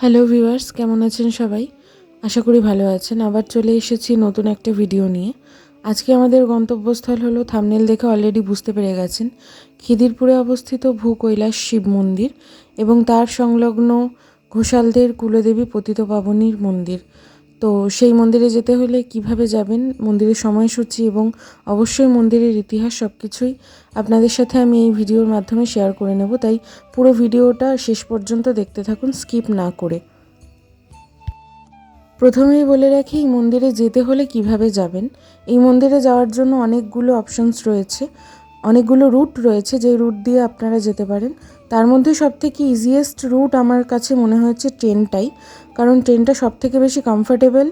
Hello viewers, কেমন আছেন সবাই? আশা করি ভালো আছেন। আবার চলে এসেছি নতুন একটা ভিডিও নিয়ে। আজকে আমাদের গন্তব্যস্থল হলো, থাম্বনেল দেখে অলরেডি বুঝতে পেরে গেছেন, খিদিরপুরে অবস্থিত ভূকৈলাস শিব মন্দির এবং তার সংলগ্ন ঘোষালদের কুলদেবী পতিতপাবনীর মন্দির। তো সেই মন্দিরে যেতে হলে কিভাবে যাবেন, মন্দিরের সময়সূচি এবং অবশ্যই মন্দিরের ইতিহাস সব কিছুই আপনাদের সাথে আমি এই ভিডিওর মাধ্যমে শেয়ার করে নেব। তাই পুরো ভিডিওটা শেষ পর্যন্ত দেখতে থাকুন, স্কিপ না করে। প্রথমেই বলে রাখি, এই মন্দিরে যেতে হলে কিভাবে যাবেন। এই মন্দিরে যাওয়ার জন্য অনেকগুলো অপশনস রয়েছে, অনেকগুলো রুট রয়েছে, যে রুট দিয়ে আপনারা যেতে পারেন। তার মধ্যে সবথেকে ইজিয়েস্ট রুট আমার কাছে মনে হয়েছে ট্রেনটাই, কারণ ট্রেনটা সবথেকে বেশি কমফোর্টেবল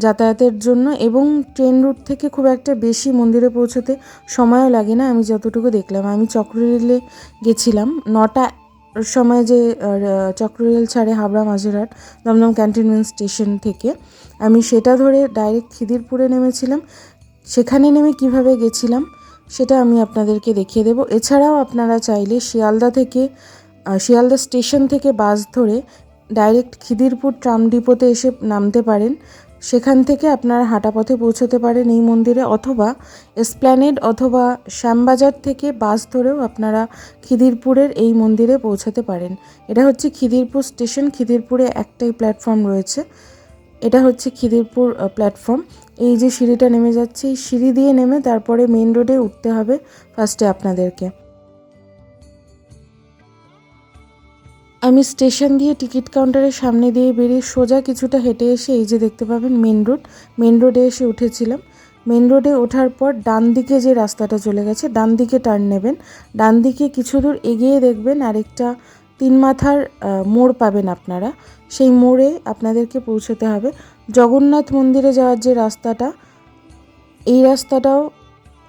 যাতায়াতের জন্য, এবং ট্রেন রুট থেকে খুব একটা বেশি মন্দিরে পৌঁছতে সময়ও লাগে না। আমি যতটুকু দেখলাম, আমি চক্ররেলে গেছিলাম 9টা সময়, যে চক্ররেল ছাড়ে হাবড়া মাঝেরহাট দমদম ক্যান্টনমেন্ট স্টেশন থেকে, আমি সেটা ধরে ডাইরেক্ট খিদিরপুরে নেমেছিলাম। সেখানে নেমে কিভাবে গেছিলাম সেটা আমি আপনাদেরকে দেখিয়ে দেব। এছাড়াও আপনারা চাইলে শিয়ালদা স্টেশন থেকে বাস ধরে ডাইরেক্ট খিদিরপুর ট্রাম ডিপোতে এসে নামতে পারেন। সেখান থেকে আপনারা হাঁটা পথে পৌঁছতে পারেন এই মন্দিরে, অথবা এসপ্ল্যানেড অথবা শ্যামবাজার থেকে বাস ধরেও আপনারা খিদিরপুরের এই মন্দিরে পৌঁছাতে পারেন। এটা হচ্ছে খিদিরপুর স্টেশন। খিদিরপুরে একটাই প্ল্যাটফর্ম রয়েছে, এটা হচ্ছে খিদিরপুর প্ল্যাটফর্ম। এই যে সিঁড়িটা নেমে যাচ্ছে, এই সিঁড়ি দিয়ে নেমে তারপরে মেন রোডে উঠতে হবে ফার্স্টে আপনাদেরকে। আমি স্টেশন দিয়ে টিকিট কাউন্টারের সামনে দিয়ে বেরিয়ে সোজা কিছুটা হেঁটে এসে এই যে দেখতে পাবেন মেন রোডে এসে উঠেছিলাম। মেন রোডে ওঠার পর ডান দিকে যে রাস্তাটা চলে গেছে, ডান দিকে টার্ন নেবেন। ডান দিকে কিছু দূর এগিয়ে দেখবেন আরেকটা 3 মাথার মোড় পাবেন আপনারা। সেই মোড়ে আপনাদেরকে পৌঁছতে হবে। জগন্নাথ মন্দিরে যাওয়ার যে রাস্তাটা, এই রাস্তাটাও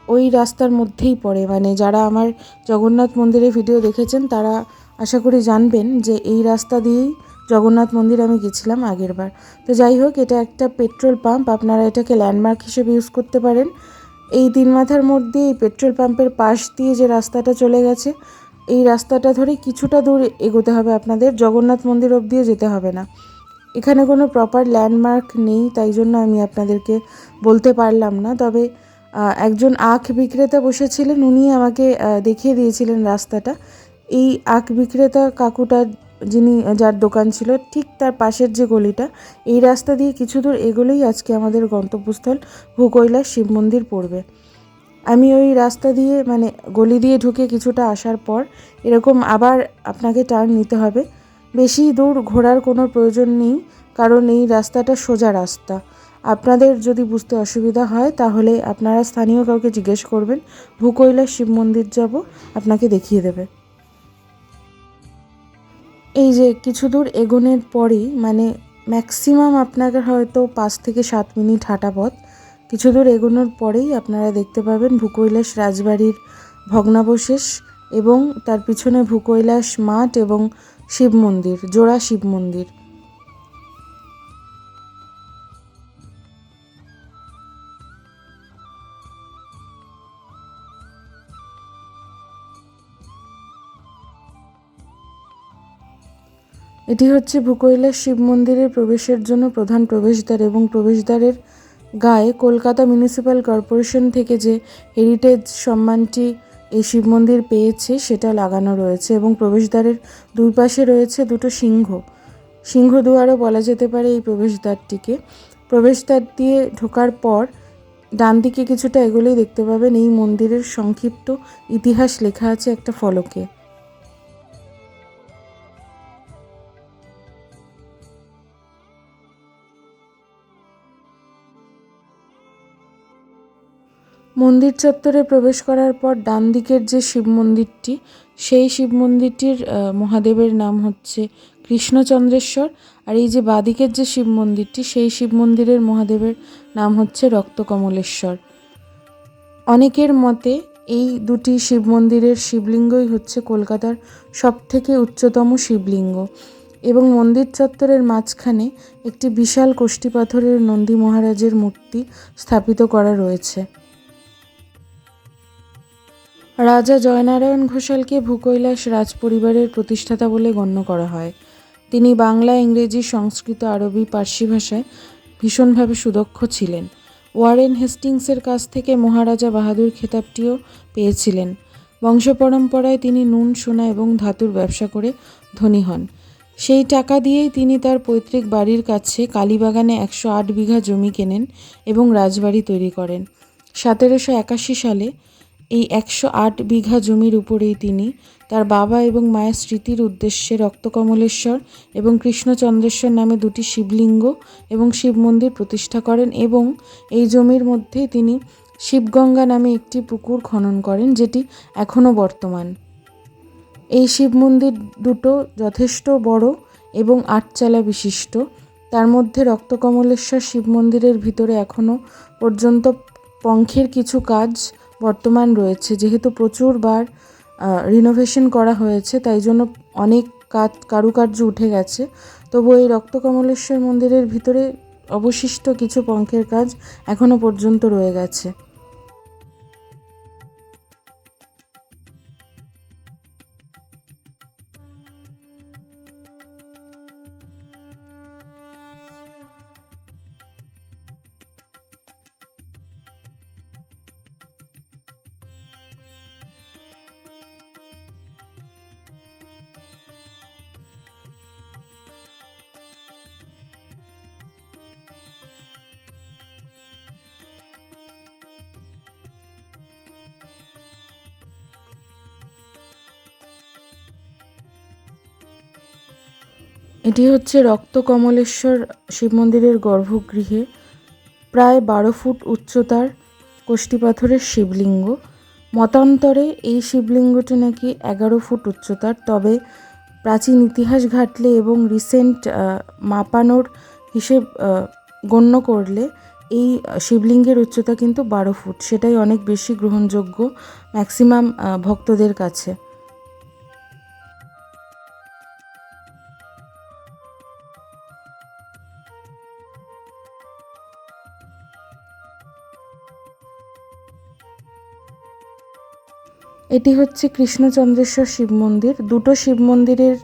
ওই রাস্তার মধ্যেই পড়ে। মানে যারা আমার জগন্নাথ মন্দিরের ভিডিও দেখেছেন তারা আশা করি জানবেন যে এই রাস্তা দিয়েই জগন্নাথ মন্দির আমি গেছিলাম আগের বার। তো যাই হোক, এটা একটা পেট্রোল পাম্প, আপনারা এটাকে ল্যান্ডমার্ক হিসেবে ইউজ করতে পারেন। এই 3 মাথার মধ্যে এই পেট্রোল পাম্পের পাশ দিয়ে যে রাস্তাটা চলে গেছে, এই রাস্তাটা ধরে কিছুটা দূর এগোতে হবে আপনাদের, জগন্নাথ মন্দির অবধিও যেতে হবে না। এখানে কোনো প্রপার ল্যান্ডমার্ক নেই, তাই জন্য আমি আপনাদেরকে বলতে পারলাম না। তবে একজন আখ বিক্রেতা বসেছিলেন, উনি আমাকে দেখিয়ে দিয়েছিলেন রাস্তাটা। এই আখ বিক্রেতা কাকুটা, যার দোকান ছিল, ঠিক তার পাশের যে গলিটা, এই রাস্তা দিয়ে কিছু দূর এগোলেই আজকে আমাদের গন্তব্যস্থল ভূকৈলাস শিব মন্দির পড়বে। আমি ওই রাস্তা দিয়ে, মানে গলি দিয়ে ঢুকে কিছুটা আসার পর এরকম আবার আপনাকে টার্ন নিতে হবে। বেশি দূর ঘোরার কোনো প্রয়োজন নেই, কারণ এই রাস্তাটা সোজা রাস্তা। আপনাদের যদি বুঝতে অসুবিধা হয় তাহলে আপনারা স্থানীয় কাউকে জিজ্ঞেস করবেন, ভূকৈলাস শিব মন্দির যাব, আপনাকে দেখিয়ে দেবে। এই যে কিছু দূর এগোনোর পরেই, মানে ম্যাক্সিমাম আপনাকে হয়তো 5 থেকে 7 মিনিট হাঁটা পথ, কিছু দূর এগোনোর পরেই আপনারা দেখতে পাবেন ভূকৈলাস রাজবাড়ির ভগ্নাবশেষ এবং তার পিছনে ভূকৈলাস মাঠ এবং শিব মন্দির, জোড়া শিব মন্দির। এটি হচ্ছে ভূকৈলাস শিব মন্দিরের প্রবেশের জন্য প্রধান প্রবেশদ্বার, এবং প্রবেশদ্বারের গায়ে কলকাতা মিউনিসিপ্যাল কর্পোরেশন থেকে যে হেরিটেজ সম্মানটি এই শিব মন্দির পেয়েছে সেটা লাগানো রয়েছে, এবং প্রবেশদ্বারের দুই পাশে রয়েছে দুটো সিংহদুয়ারও বলা যেতে পারে এই প্রবেশদ্বারটিকে। প্রবেশদ্বার দিয়ে ঢোকার পর ডান দিকে কিছুটা এগোলেই দেখতে পাবেন এই মন্দিরের সংক্ষিপ্ত ইতিহাস লেখা আছে একটা ফলকে। মন্দির চত্বরে প্রবেশ করার পর ডান দিকের যে শিব মন্দিরটি, সেই শিব মন্দিরটির মহাদেবের নাম হচ্ছে কৃষ্ণচন্দ্রেশ্বর, আর এই যে বাঁদিকের যে শিব মন্দিরটি, সেই শিব মন্দিরের মহাদেবের নাম হচ্ছে রক্তকমলেশ্বর। অনেকের মতে এই দুটি শিব মন্দিরের শিবলিঙ্গই হচ্ছে কলকাতার সবথেকে উচ্চতম শিবলিঙ্গ, এবং মন্দির চত্বরের মাঝখানে একটি বিশাল কষ্টি পাথরের নন্দী মহারাজের মূর্তি স্থাপিত করা রয়েছে। রাজা জয়নারায়ণ ঘোষালকে ভূকৈলাস রাজপরিবারের প্রতিষ্ঠাতা বলে গণ্য করা হয়। তিনি বাংলা, ইংরেজি, সংস্কৃত, আরবি, পার্সি ভাষায় ভীষণভাবে সুদক্ষ ছিলেন। ওয়ারেন হেস্টিংসের কাছ থেকে মহারাজা বাহাদুর খেতাবটিও পেয়েছিলেন। বংশপরম্পরায় তিনি নুন, সোনা এবং ধাতুর ব্যবসা করে ধনী হন। সেই টাকা দিয়েই তিনি তার পৈতৃক বাড়ির কাছে কালীবাগানে 108 বিঘা জমি কেনেন এবং রাজবাড়ি তৈরি করেন। 1781 সালে এই 108 বিঘা জমির উপরেই তিনি তার বাবা এবং মায়ের স্মৃতির উদ্দেশ্যে রক্তকমলেশ্বর এবং কৃষ্ণচন্দ্রেশ্বর নামে দুটি শিবলিঙ্গ এবং শিব মন্দির প্রতিষ্ঠা করেন এবং এই জমির মধ্যেই তিনি শিবগঙ্গা নামে একটি পুকুর খনন করেন, যেটি এখনও বর্তমান। এই শিব মন্দির দুটো যথেষ্ট বড় এবং 8 চালা বিশিষ্ট। তার মধ্যে রক্তকমলেশ্বর শিব মন্দিরের ভিতরে এখনও পর্যন্ত পঙ্খের কিছু কাজ বর্তমান রয়েছে। যেহেতু প্রচুরবার রিনোভেশন করা হয়েছে, তাই জন্য অনেক কারুকার্য উঠে গেছে। তবু এই রক্তকমলেশ্বর মন্দিরের ভিতরে অবশিষ্ট কিছু পঙ্খের কাজ এখনও পর্যন্ত রয়ে গেছে। এটি হচ্ছে রক্তকমলেশ্বর শিব মন্দিরের গর্ভগৃহে প্রায় 12 ফুট উচ্চতার কষ্টিপাথরের শিবলিঙ্গ। মতান্তরে এই শিবলিঙ্গটি নাকি 11 ফুট উচ্চতার, তবে প্রাচীন ইতিহাস ঘাটলে এবং রিসেন্ট মাপানোর হিসেব গণ্য করলে এই শিবলিঙ্গের উচ্চতা কিন্তু 12 ফুট। সেটাই অনেক বেশি গ্রহণযোগ্য ম্যাক্সিমাম ভক্তদের কাছে। এটি হচ্ছে কৃষ্ণচন্দ্রেশ্বর শিব মন্দির। দুটো শিব মন্দিরের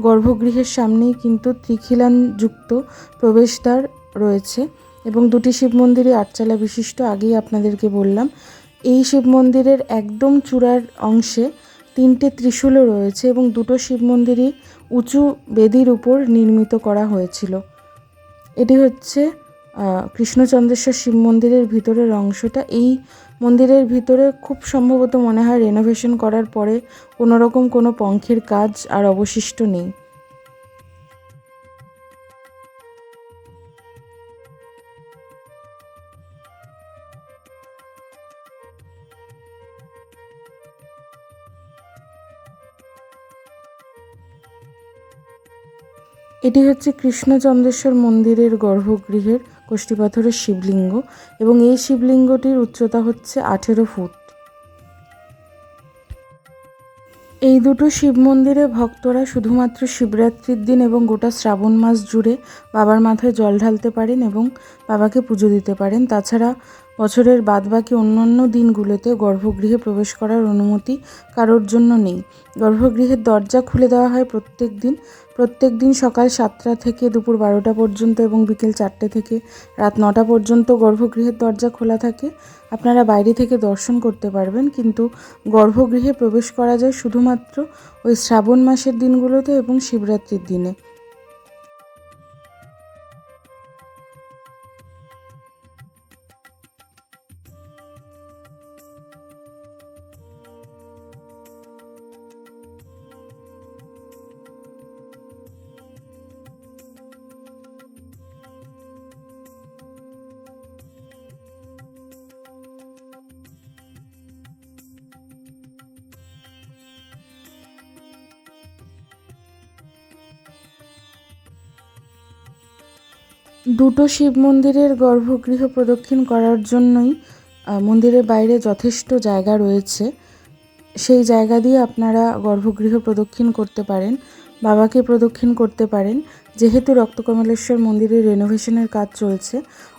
গর্ভগৃহের সামনেই কিন্তু ত্রিখিলানযুক্ত প্রবেশদ্বার রয়েছে এবং দুটি শিব মন্দিরই 8 চালা বিশিষ্ট। আগেই আপনাদেরকে বললাম। এই শিব মন্দিরের একদম চূড়ার অংশে 3টে ত্রিশূলও রয়েছে এবং দুটো শিব মন্দিরই উঁচু বেদির উপর নির্মিত করা হয়েছিল। এটি হচ্ছে কৃষ্ণচন্দ্রেশ্বর শিব মন্দিরের ভিতরের অংশটা। এই মন্দিরের ভিতরে খুব সম্ভবত মনে হয় রেনোভেশন করার পরে কোনো পঙ্খের কাজ আর অবশিষ্ট নেই। এটি হচ্ছে কৃষ্ণচন্দ্রেশ্বর মন্দিরের গর্ভগৃহের কষ্টিপাথরের শিবলিঙ্গ এবং এই শিবলিঙ্গটির উচ্চতা হচ্ছে 18 ফুট। এই দুটো শিব মন্দিরে ভক্তরা শুধুমাত্র শিবরাত্রির দিন এবং গোটা শ্রাবণ মাস জুড়ে বাবার মাথায় জল ঢালতে পারেন এবং বাবাকে পুজো দিতে পারেন। তাছাড়া বছরের বাদবাকি অন্যান্য দিনগুলোতে গর্ভগৃহে প্রবেশ করার অনুমতি কারোর জন্য নেই। গর্ভগৃহের দরজা খুলে দেওয়া হয় প্রত্যেক দিন সকাল 7টা থেকে দুপুর 12টা পর্যন্ত এবং বিকেল 4টে থেকে রাত 9টা পর্যন্ত গর্ভগৃহের দরজা খোলা থাকে। আপনারা বাইরে থেকে দর্শন করতে পারবেন, কিন্তু গর্ভগৃহে প্রবেশ করা যায় শুধুমাত্র ওই শ্রাবণ মাসের দিনগুলোতে এবং শিবরাত্রির দিনে। দুটো শিব মন্দিরের গর্ভগৃহ প্রদক্ষিণ করার জন্যই মন্দিরের বাইরে যথেষ্ট জায়গা রয়েছে। সেই জায়গা দিয়ে আপনারা গর্ভগৃহ প্রদক্ষিণ করতে পারেন, বাবাকে প্রদক্ষিণ করতে পারেন। যেহেতু রক্তকমলেশ্বর মন্দিরের রেনোভেশনের কাজ চলছে,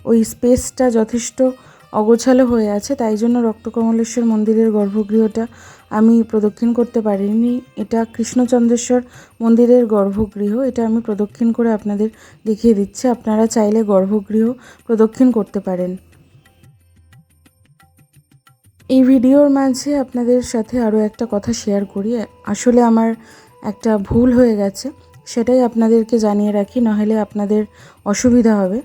ওই স্পেসটা যথেষ্ট অগোছালো হয়ে আছে, তাই জন্য রক্তকমলেশ্বর মন্দিরের গর্ভগৃহটা আমি প্রদক্ষিণ করতে পারিনি। এটা কৃষ্ণচন্দ্রেশ্বর মন্দিরের গর্ভগৃহ, এটা আমি প্রদক্ষিণ করে আপনাদের দেখিয়ে দিচ্ছি। আপনারা চাইলে গর্ভগৃহ প্রদক্ষিণ করতে পারেন। এই ভিডিওর মাঝে আপনাদের সাথে আরও একটা কথা শেয়ার করি। আসলে আমার একটা ভুল হয়ে গেছে, সেটাই আপনাদেরকে জানিয়ে রাখি, নাহলে আপনাদের অসুবিধা হবে।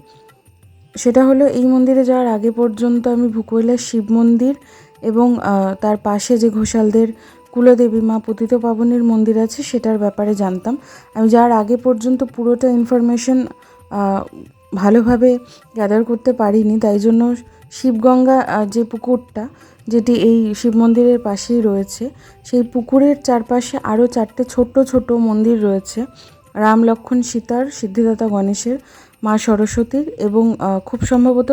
সেটা হলো, এই মন্দিরে যাওয়ার আগে পর্যন্ত আমি ভূকৈলাস শিব মন্দির এবং তার পাশে যে ঘোষালদের কুলদেবী মা পতিত পাবনীর মন্দির আছে সেটার ব্যাপারে জানতাম। আমি যাওয়ার আগে পর্যন্ত পুরোটা ইনফরমেশন ভালোভাবে গ্যাদার করতে পারিনি, তাই জন্য শিবগঙ্গা যে পুকুরটা, যেটি এই শিব মন্দিরের পাশেই রয়েছে, সেই পুকুরের চারপাশে আরও 4টে ছোট্ট ছোট মন্দির রয়েছে। রাম, লক্ষ্মণ, সীতার, সিদ্ধিদাতা গণেশের, মা সরস্বতীর এবং খুব সম্ভবত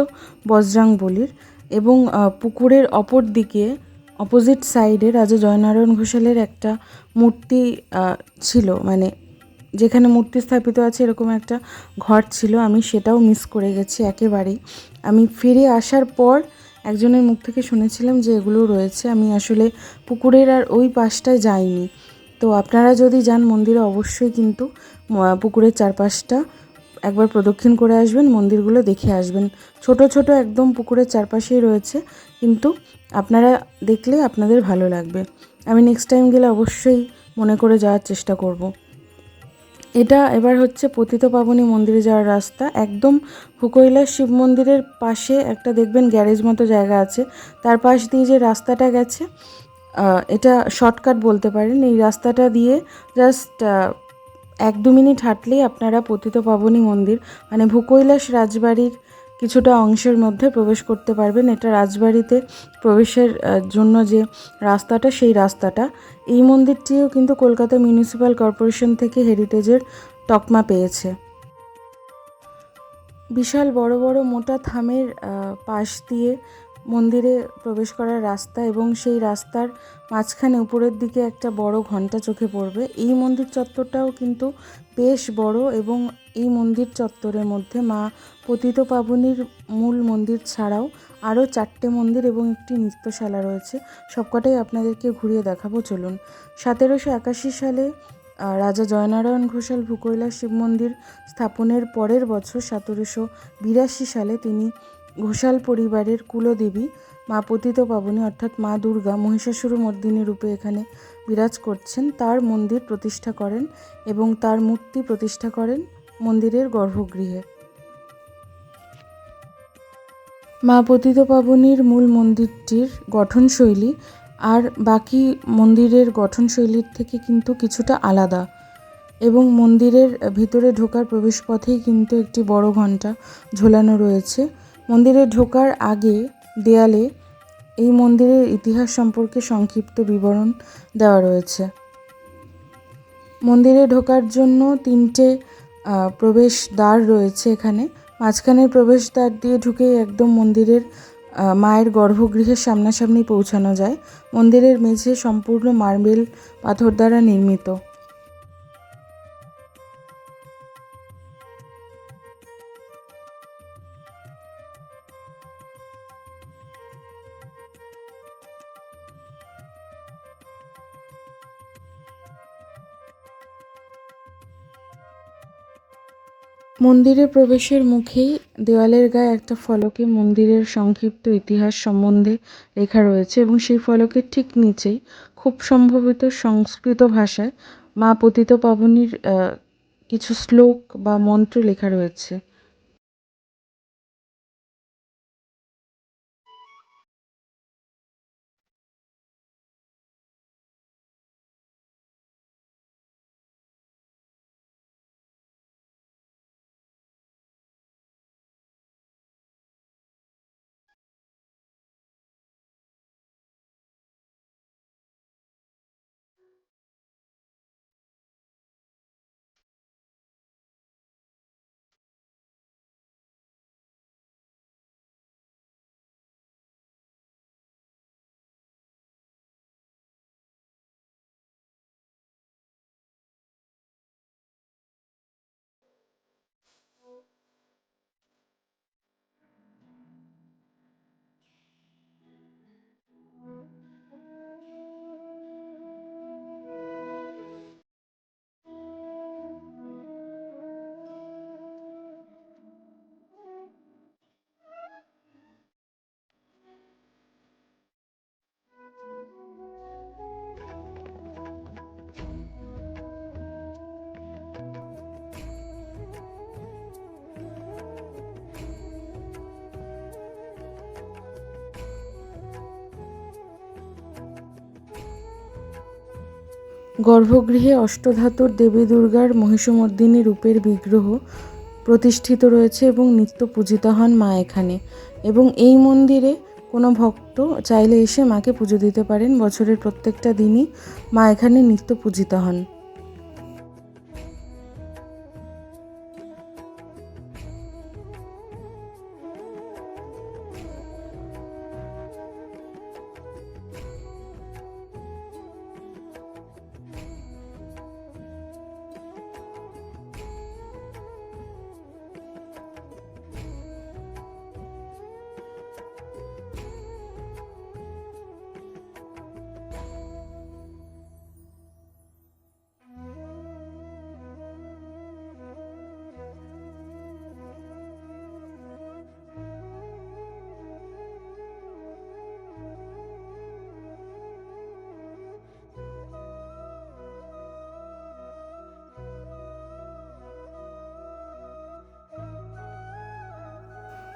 বজরাংবলীর। এবং পুকুরের অপর দিকে অপোজিট সাইডে রাজা জয়নারায়ণ ঘোষালের একটা মূর্তি ছিল, মানে যেখানে মূর্তি স্থাপিত আছে এরকম একটা ঘর ছিল। আমি সেটাও মিস করে গেছি একেবারেই। আমি ফিরে আসার পর একজনের মুখ থেকে শুনেছিলাম যে এগুলো রয়েছে। আমি আসলে পুকুরের আর ওই পাশটায় যাইনি। তো আপনারা যদি যান মন্দিরে, অবশ্যই কিন্তু পুকুরের চারপাশটা একবার প্রদক্ষিণ করে আসবেন, মন্দিরগুলো দেখে আসবেন। ছোট ছোট একদম পুকুরের চারপাশেই রয়েছে, কিন্তু আপনারা দেখলে আপনাদের ভালো লাগবে। আমি নেক্সট টাইম গেলে অবশ্যই মনে করে যাওয়ার চেষ্টা করব। এটা এবার হচ্ছে পতিত পাবনী মন্দিরে যাওয়ার রাস্তা। একদম ভূকৈলাস শিব মন্দিরের পাশে একটা দেখবেন গ্যারেজ মতো জায়গা আছে, তার পাশ দিয়ে যে রাস্তাটা গেছে, এটা শর্টকাট বলতে পারেন। এই রাস্তাটা দিয়ে জাস্ট 1-2 মিনিট হাঁটলেই আপনারা পতিত পাবনী মন্দির, মানে ভূকৈলাস রাজবাড়ির কিছুটা অংশের মধ্যে প্রবেশ করতে পারবেন। এটা রাজবাড়িতে প্রবেশের জন্য যে রাস্তাটা, সেই রাস্তাটা। এই মন্দিরটিও কিন্তু কলকাতা মিউনিসিপ্যাল কর্পোরেশন থেকে হেরিটেজের তকমা পেয়েছে। বিশাল বড় বড় মোটা থামের পাশ দিয়ে মন্দিরে প্রবেশ করার রাস্তা, এবং সেই রাস্তার মাঝখানে উপরের দিকে একটা বড় ঘণ্টা চোখে পড়বে। এই মন্দির চত্বরটাও কিন্তু বেশ বড়, এবং এই মন্দির চত্বরের মধ্যে মা পতিত পাবনীর মূল মন্দির ছাড়াও আরও 4টে মন্দির এবং একটি নৃত্যশালা রয়েছে। সবকটাই আপনাদেরকে ঘুরিয়ে দেখাবো, চলুন। 1781 সালে রাজা জয়নারায়ণ ঘোষাল ভূকৈলাস শিব মন্দির স্থাপনের পরের বছর 1782 সালে তিনি ঘোষাল পরিবারের কুলদেবী মা পতিত পাবনী অর্থাৎ মা দুর্গা মহিষাসুরমর্দিনী রূপে এখানে বিরাজ করছেন, তার মন্দির প্রতিষ্ঠা করেন এবং তার মূর্তি প্রতিষ্ঠা করেন মন্দিরের গর্ভগৃহে। মা পতিত পাবনীর মূল মন্দিরটির গঠনশৈলী আর বাকি মন্দিরের গঠনশৈলীর থেকে কিন্তু কিছুটা আলাদা, এবং মন্দিরের ভিতরে ঢোকার প্রবেশপথেই কিন্তু একটি বড় ঘণ্টা ঝোলানো রয়েছে। মন্দিরে ঢোকার আগে দেয়ালে এই মন্দিরের ইতিহাস সম্পর্কে সংক্ষিপ্ত বিবরণ দেওয়া রয়েছে। মন্দিরে ঢোকার জন্য 3টে প্রবেশ দ্বার রয়েছে এখানে। মাঝখানের প্রবেশদ্বার দিয়ে ঢুকেই একদম মন্দিরের মায়ের গর্ভগৃহের সামনাসামনি পৌঁছানো যায়। মন্দিরের মেঝে সম্পূর্ণ মার্বেল পাথর দ্বারা নির্মিত। মন্দিরে প্রবেশের মুখেই দেওয়ালের গায়ে একটা ফলকে মন্দিরের সংক্ষিপ্ত ইতিহাস সম্বন্ধে লেখা রয়েছে, এবং সেই ফলকের ঠিক নিচেই খুব সম্ভবত সংস্কৃত ভাষায় মা পতিত পাবনীর কিছু শ্লোক বা মন্ত্র লেখা রয়েছে। গর্ভগৃহে অষ্টধাতুর দেবী দুর্গার মহিষমর্দিনী রূপের বিগ্রহ প্রতিষ্ঠিত রয়েছে এবং নিত্য পূজিত হন মা এখানে। এবং এই মন্দিরে কোনো ভক্ত চাইলে এসে মাকে পুজো দিতে পারেন। বছরের প্রত্যেকটা দিনই মা এখানে নিত্য পূজিত হন।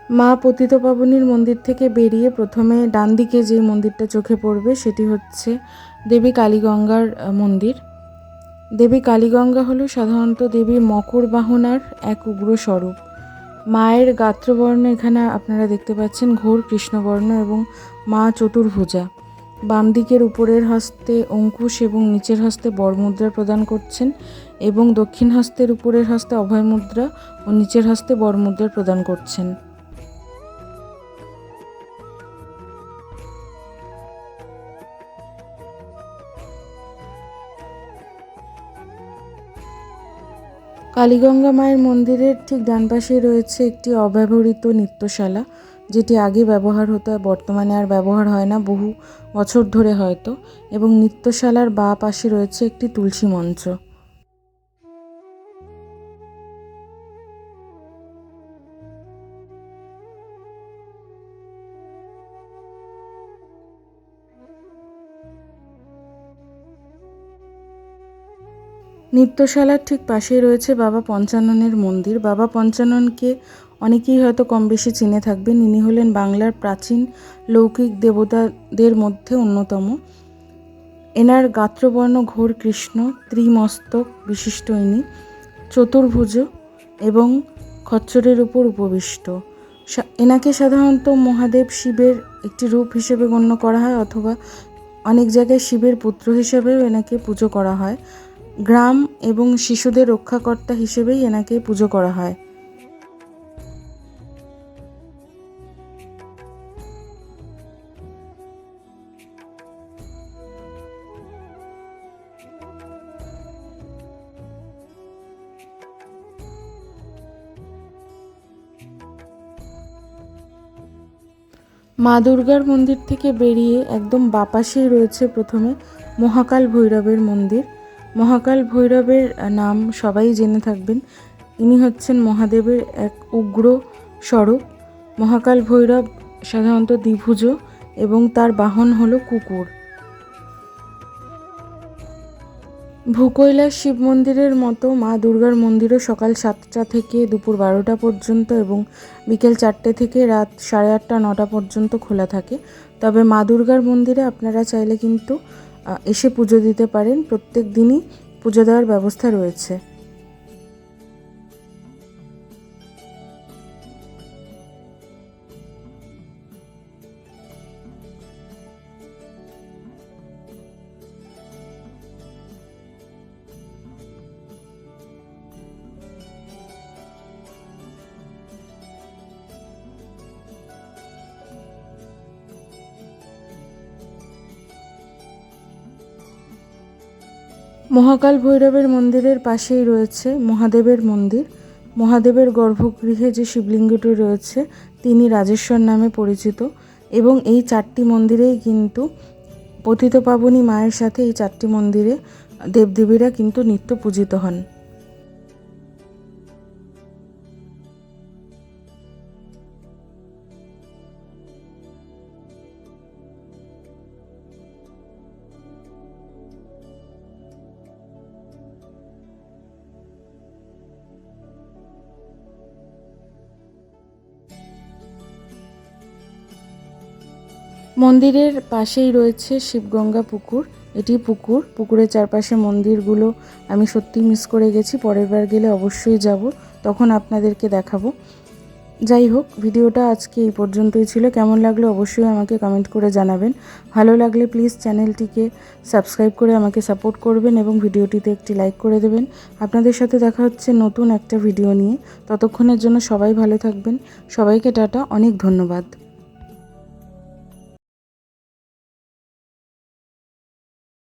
মা পতিতপাবনীর মন্দির থেকে বেরিয়ে প্রথমে ডান দিকে যে মন্দিরটা চোখে পড়বে সেটি হচ্ছে দেবী কালীগঙ্গার মন্দির। দেবী কালীগঙ্গা হলো সাধারণত দেবী মকর বাহনার এক উগ্র স্বরূপ। মায়ের গাত্রবর্ণ এখানে আপনারা দেখতে পাচ্ছেন ঘোর কৃষ্ণবর্ণ এবং মা চতুর্ভুজা। বাম দিকের উপরের হস্তে অঙ্কুশ এবং নিচের হস্তে বরমুদ্রা প্রদান করছেন এবং দক্ষিণ হস্তের উপরের হস্তে অভয় মুদ্রা ও নিচের হস্তে বরমুদ্রা প্রদান করছেন। কালীগঙ্গা মায়ের মন্দিরের ঠিক ডান পাশেই রয়েছে একটি অব্যবহৃত নৃত্যশালা, যেটি আগে ব্যবহার হতো, বর্তমানে আর ব্যবহার হয় না বহু বছর ধরে হয়তো। এবং নৃত্যশালার বাঁ পাশে রয়েছে একটি তুলসী মঞ্চ। নৃত্যশালার ঠিক পাশেই রয়েছে বাবা পঞ্চাননের মন্দির। বাবা পঞ্চাননকে অনেকেই হয়তো কম বেশি চিনে থাকবেন। ইনি হলেন বাংলার প্রাচীন লৌকিক দেবতাদের মধ্যে অন্যতম। এনার গাত্রবর্ণ ঘোর কৃষ্ণ, ত্রিমস্তক বিশিষ্ট ইনি, চতুর্ভুজ এবং খচ্চরের উপর উপবিষ্ট। এনাকে সাধারণত মহাদেব শিবের একটি রূপ হিসেবে গণ্য করা হয়, অথবা অনেক জায়গায় শিবের পুত্র হিসেবেও এনাকে পুজো করা হয়। গ্রাম এবং শিশুদের রক্ষাকর্তা হিসেবেই এনাকে পুজো করা হয়। মা দুর্গার মন্দির থেকে বেরিয়ে একদম বাপাশেই রয়েছে প্রথমে মহাকাল ভৈরবের মন্দির। মহাকাল ভৈরবের নাম সবাই জেনে থাকবেন। ইনি হচ্ছেন মহাদেবের এক উগ্র স্বরূপ। মহাকাল ভৈরব সাধারণত দ্বিভুজ এবং তার বাহন হলো কুকুর। ভূকৈলাস শিব মন্দিরের মতো মা দুর্গার মন্দিরও সকাল 7টা থেকে দুপুর 12টা পর্যন্ত এবং বিকেল 4টে থেকে রাত 8:30 9টা পর্যন্ত খোলা থাকে। তবে মা দুর্গার মন্দিরে আপনারা চাইলে কিন্তু এসে পুজো দিতে পারেন। প্রত্যেক দিনই পুজো দেওয়ার ব্যবস্থা রয়েছে। মহাকাল ভৈরবের মন্দিরের পাশেই রয়েছে মহাদেবের মন্দির। মহাদেবের গর্ভগৃহে যে শিবলিঙ্গটি রয়েছে তিনি রাজেশ্বর নামে পরিচিত এবং এই 4টি মন্দিরেই কিন্তু পতিতপাবনী মায়ের সাথে এই 4টি মন্দিরে দেবদেবীরা কিন্তু নিত্য পূজিত হন। মন্দিরের পাশেই রয়েছে শিবগঙ্গা পুকুর। এটি পুকুর, পুকুরের চারপাশে মন্দিরগুলো আমি সত্যিই মিস করে গেছি। পরের বার গেলে অবশ্যই যাব, তখন আপনাদেরকে দেখাবো। যাই হোক, ভিডিওটা আজকে এই পর্যন্তই ছিল। কেমন লাগলো অবশ্যই আমাকে কমেন্ট করে জানাবেন। ভালো লাগলে প্লিজ চ্যানেলটিকে সাবস্ক্রাইব করে আমাকে সাপোর্ট করবেন এবং ভিডিওটিতে একটি লাইক করে দেবেন। আপনাদের সাথে দেখা হচ্ছে নতুন একটা ভিডিও নিয়ে। ততক্ষণের জন্য সবাই ভালো থাকবেন। সবাইকে টাটা, অনেক ধন্যবাদ।